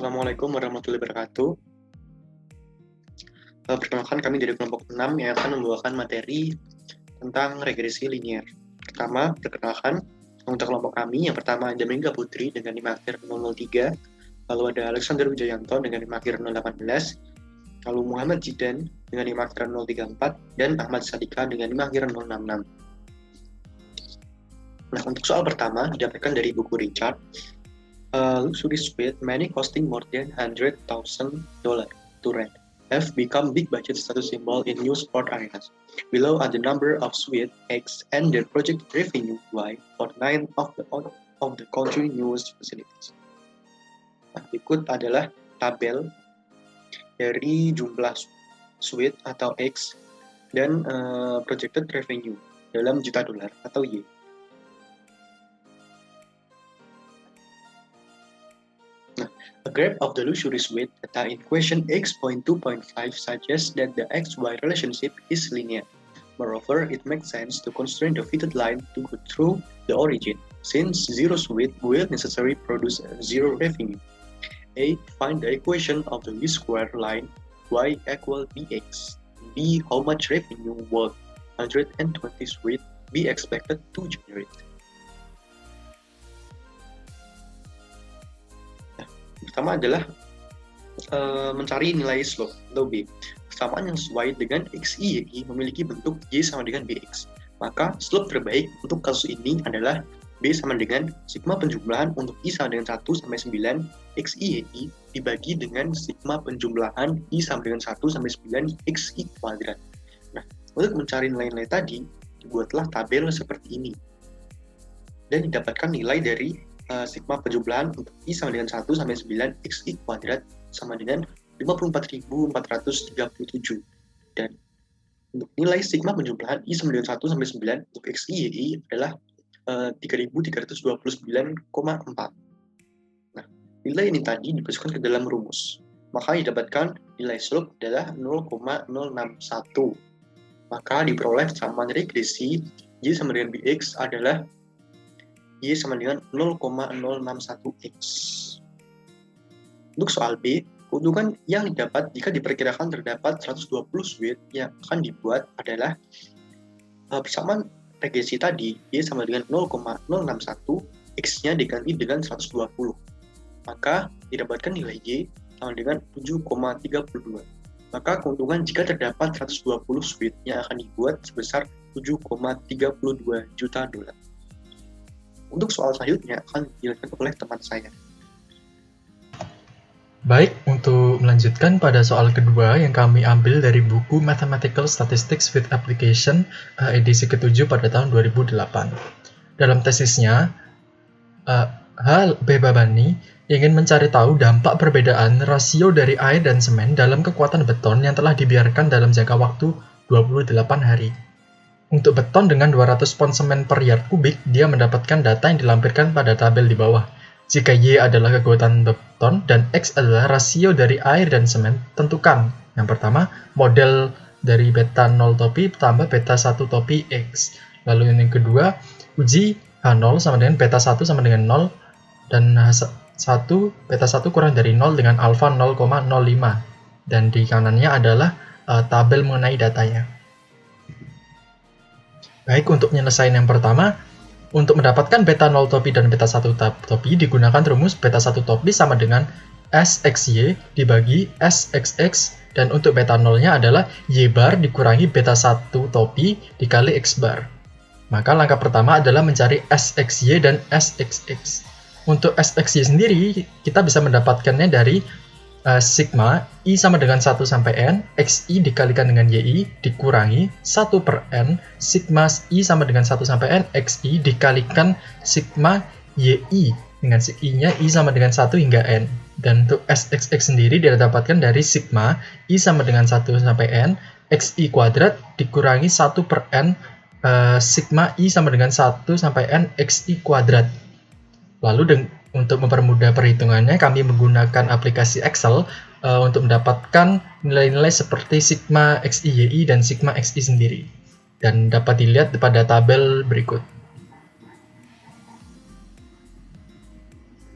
Assalamualaikum warahmatullahi wabarakatuh. Perkenalkan, kami dari kelompok 6 yang akan membawakan materi tentang regresi linier. Pertama, perkenalkan untuk kelompok kami. Yang pertama ada Mega Putri dengan 5 akhir 003, lalu ada Alexander Wijayanto dengan 5 akhir 018, lalu Muhammad Jidan dengan 5 akhir 034, dan Ahmad Sadika dengan 5 akhir 066. Nah, untuk soal pertama didapatkan dari buku Richard. Luxury suite, many costing more than $100,000 to rent, have become big budget status symbol in new sport arenas. Below are the number of suite X and their project revenue Y for 9 of the country news facilities. Nah, berikut adalah tabel dari jumlah suite atau X dan projected revenue dalam juta dolar atau Y. A graph of the luxury suite data in question X.2.5 suggests that the XY relationship is linear. Moreover, it makes sense to constrain the fitted line to go through the origin, since zero suite will necessarily produce zero revenue. A. Find the equation of the least square line Y equal Bx. B. How much revenue would 120 suite be expected to generate? Pertama adalah mencari nilai slope atau B. Persamaan yang sesuai dengan XI memiliki bentuk Y sama dengan BX. Maka slope terbaik untuk kasus ini adalah B sama dengan sigma penjumlahan untuk I sama dengan 1 sampai 9 XI dibagi dengan sigma penjumlahan I sama dengan 1 sampai 9 XI kuadrat. Nah, untuk mencari nilai-nilai tadi, dibuatlah tabel seperti ini. Dan didapatkan nilai dari sigma penjumlahan untuk I sama dengan 1 sampai 9 XI kuadrat sama dengan 54.437. Dan untuk nilai sigma penjumlahan I sama dengan 1 sampai 9 untuk XI adalah 3.329,4. Nah, nilai ini tadi dimasukkan ke dalam rumus. Maka didapatkan nilai slope adalah 0,061. Maka diperoleh kesamaan regresi Y sama dengan BX adalah Y sama dengan 0,061x. Untuk soal B, keuntungan yang didapat jika diperkirakan terdapat 120 suite yang akan dibuat adalah persamaan regresi tadi, Y sama dengan 0,061, X-nya diganti dengan 120. Maka didapatkan nilai Y sama dengan 7,32. Maka keuntungan jika terdapat 120 suite yang akan dibuat sebesar 7,32 juta dolar. Untuk soal selanjutnya akan dijelaskan oleh teman saya. Baik, untuk melanjutkan pada soal kedua yang kami ambil dari buku Mathematical Statistics with Application edisi ke-7 pada tahun 2008. Dalam tesisnya, B. Babani ingin mencari tahu dampak perbedaan rasio dari air dan semen dalam kekuatan beton yang telah dibiarkan dalam jangka waktu 28 hari. Untuk beton dengan 200 pon semen per yard kubik, dia mendapatkan data yang dilampirkan pada tabel di bawah. Jika Y adalah kekuatan beton dan X adalah rasio dari air dan semen, tentukan. Yang pertama, model dari beta 0 topi tambah beta 1 topi X. Lalu yang kedua, uji H0 sama dengan beta 1 sama dengan 0, dan beta 1 kurang dari 0 dengan alfa 0,05. Dan di kanannya adalah tabel mengenai datanya. Baik, untuk menyelesaikan yang pertama, untuk mendapatkan beta 0 topi dan beta 1 topi digunakan rumus beta 1 topi sama dengan SXY dibagi SXX, dan untuk beta 0-nya adalah Y bar dikurangi beta 1 topi dikali X bar. Maka langkah pertama adalah mencari SXY dan SXX. Untuk SXY sendiri, kita bisa mendapatkannya dari sigma I sama dengan 1 sampai N, XI dikalikan dengan YI dikurangi 1 per N, sigma I sama dengan 1 sampai N, XI dikalikan sigma YI dengan I-nya I sama dengan 1 hingga N. Dan untuk SXX sendiri didapatkan dari sigma I sama dengan 1 sampai N, XI kuadrat dikurangi 1 per N, sigma I sama dengan 1 sampai N, XI kuadrat. Lalu untuk mempermudah perhitungannya, kami menggunakan aplikasi Excel untuk mendapatkan nilai-nilai seperti sigma XI-YI dan sigma XI sendiri. Dan dapat dilihat pada tabel berikut.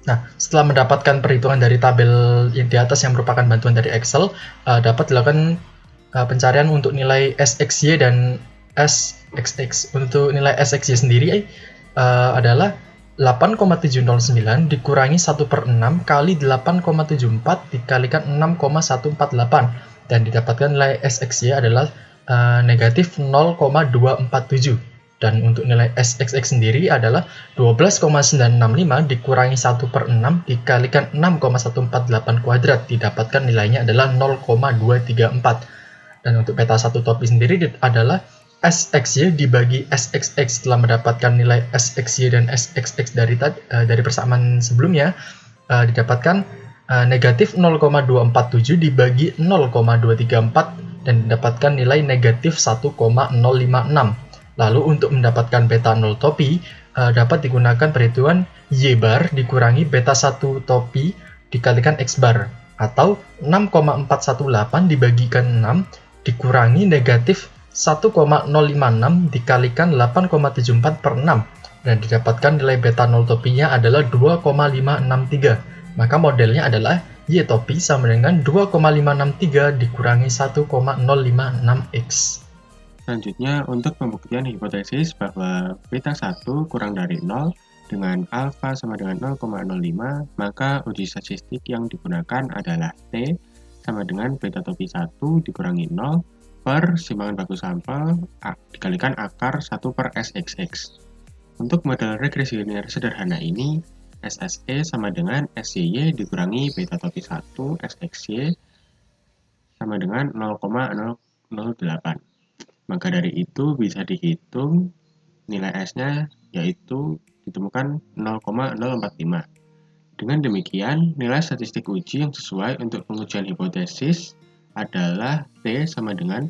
Nah, setelah mendapatkan perhitungan dari tabel yang di atas yang merupakan bantuan dari Excel, dapat dilakukan pencarian untuk nilai SXY dan SXX. Untuk nilai SXY sendiri adalah 8,709 dikurangi 1/6 kali 8,74 dikalikan 6,148 dan didapatkan nilai SXY adalah negatif 0,247. Dan untuk nilai SXX sendiri adalah 12,965 dikurangi 1/6 dikalikan 6,148 kuadrat. Didapatkan nilainya adalah 0,234. Dan untuk beta 1 topi sendiri adalah SXY dibagi SXX. Setelah mendapatkan nilai SXY dan SXX dari persamaan sebelumnya, didapatkan negatif 0,247 dibagi 0,234 dan didapatkan nilai negatif 1,056. Lalu untuk mendapatkan beta 0 topi, dapat digunakan perhitungan Y bar dikurangi beta 1 topi dikalikan X bar, atau 6,418 dibagikan 6 dikurangi negatif 1,056 dikalikan 8,74/6, dan didapatkan nilai beta 0 topinya adalah 2,563. Maka modelnya adalah Y topi sama dengan 2,563 dikurangi 1,056X. Selanjutnya, untuk pembuktian hipotesis bahwa beta 1 kurang dari 0 dengan alfa sama dengan 0,05, maka uji statistik yang digunakan adalah T sama dengan beta topi 1 dikurangi 0 per simpangan baku sampel dikalikan akar 1 per SXX. Untuk model regresi linear sederhana ini, SSE sama dengan SYY dikurangi beta topi 1 SXY sama dengan 0,008. Maka dari itu bisa dihitung nilai S-nya, yaitu ditemukan 0,045. Dengan demikian, nilai statistik uji yang sesuai untuk pengujian hipotesis adalah T sama dengan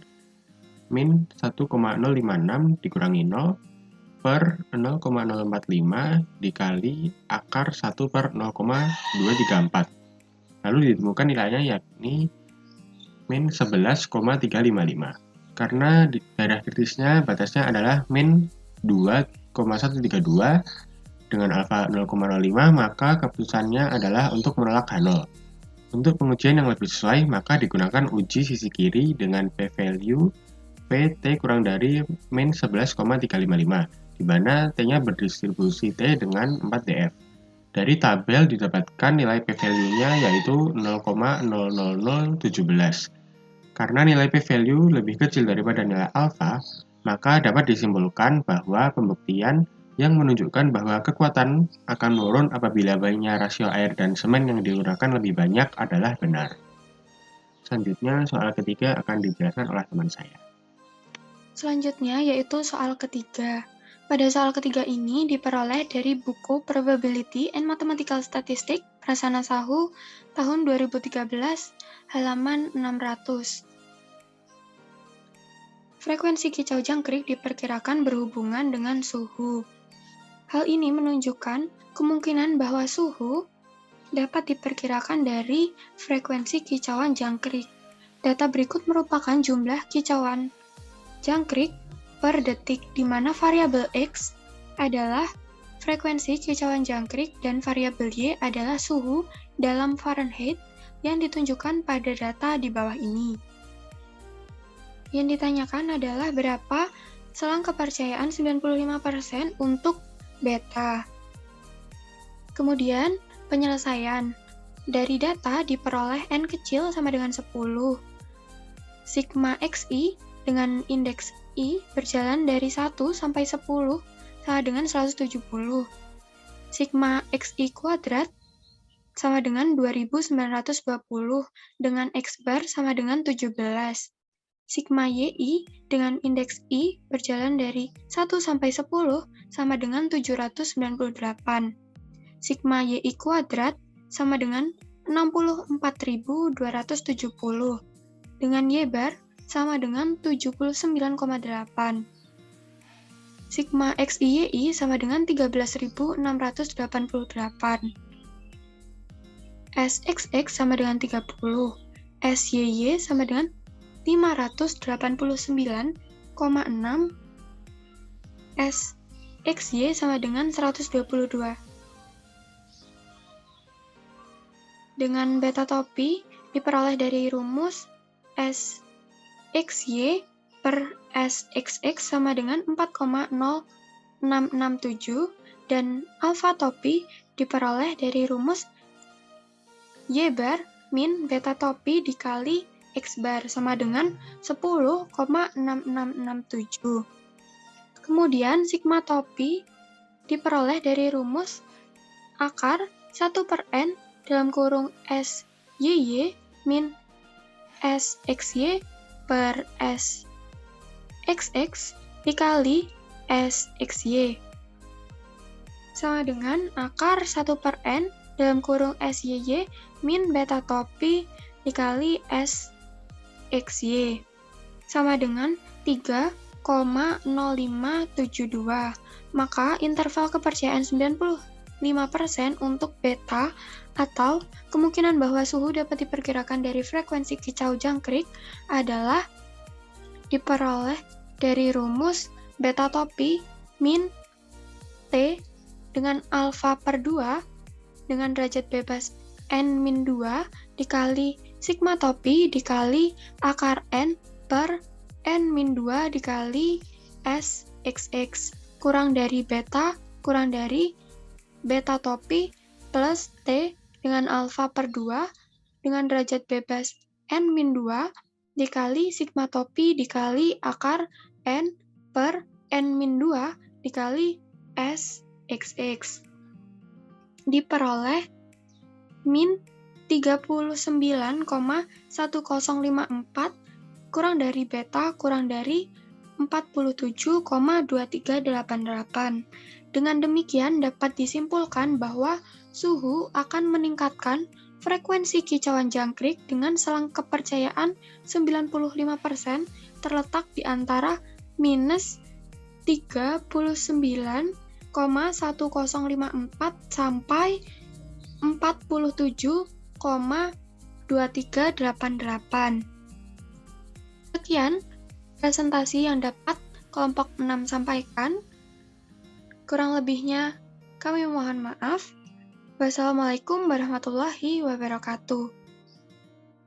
min 1,056 dikurangi 0 per 0,045 dikali akar 1 per 0,234. Lalu ditemukan nilainya yakni min 11,355. Karena di daerah kritisnya batasnya adalah min 2,132 dengan alfa 0,05, maka keputusannya adalah untuk menolak H0. Untuk pengujian yang lebih sesuai, maka digunakan uji sisi kiri dengan p-value Pt kurang dari min 11,355, di mana T-nya berdistribusi T dengan 4df. Dari tabel didapatkan nilai p-value-nya yaitu 0,00017. Karena nilai p-value lebih kecil daripada nilai alfa, maka dapat disimpulkan bahwa pembuktian yang menunjukkan bahwa kekuatan akan menurun apabila banyak rasio air dan semen yang digunakan lebih banyak adalah benar. Selanjutnya, soal ketiga akan dijelaskan oleh teman saya. Selanjutnya yaitu soal ketiga. Pada soal ketiga ini diperoleh dari buku Probability and Mathematical Statistics Prasana Sahu tahun 2013 halaman 600. Frekuensi kicau jangkrik diperkirakan berhubungan dengan suhu. Hal ini menunjukkan kemungkinan bahwa suhu dapat diperkirakan dari frekuensi kicauan jangkrik. Data berikut merupakan jumlah kicauan jangkrik per detik, di mana variabel X adalah frekuensi kicauan jangkrik dan variabel Y adalah suhu dalam Fahrenheit yang ditunjukkan pada data di bawah ini. Yang ditanyakan adalah berapa selang kepercayaan 95% untuk beta. Kemudian penyelesaian. Dari data diperoleh N kecil sama dengan 10. Sigma XI dengan indeks I berjalan dari 1 sampai 10 sama dengan 170. Sigma XI kuadrat sama dengan 2920 dengan X bar sama dengan 17. Sigma YI dengan indeks I berjalan dari 1 sampai 10 sama dengan 798. Sigma YI kuadrat sama dengan 64.270 dengan Y bar sama dengan 79,8. Sigma XIYI sama dengan 13.688. SXX sama dengan 30. SYY sama dengan 589,6. SXY sama dengan 122. dengan beta topi diperoleh dari rumus SXY per SXX sama dengan 4,0667 dan alfa topi diperoleh dari rumus Y bar min beta topi dikali X bar sama dengan 10,6667. Kemudian sigma topi diperoleh dari rumus akar 1/n dalam kurung SYY min SXY per SXX dikali SXY sama dengan akar 1/n dalam kurung SYY min beta topi dikali SXY sama dengan 3,0572. Maka interval kepercayaan 95% untuk beta atau kemungkinan bahwa suhu dapat diperkirakan dari frekuensi kicau jangkrik adalah diperoleh dari rumus beta topi min T dengan alfa per 2 dengan derajat bebas N-2 dikali sigma topi dikali akar N per N-2 dikali SXX kurang dari beta topi plus T dengan alfa per 2 dengan derajat bebas N-2 dikali sigma topi dikali akar N per N-2 dikali SXX diperoleh min 39,1054 kurang dari beta kurang dari 47,2388. Dengan demikian dapat disimpulkan bahwa suhu akan meningkatkan frekuensi kicauan jangkrik dengan selang kepercayaan 95% terletak di antara minus 39,1054 sampai 47,2388. Sekian presentasi yang dapat kelompok 6 sampaikan. Kurang lebihnya kami mohon maaf. Wassalamualaikum warahmatullahi wabarakatuh.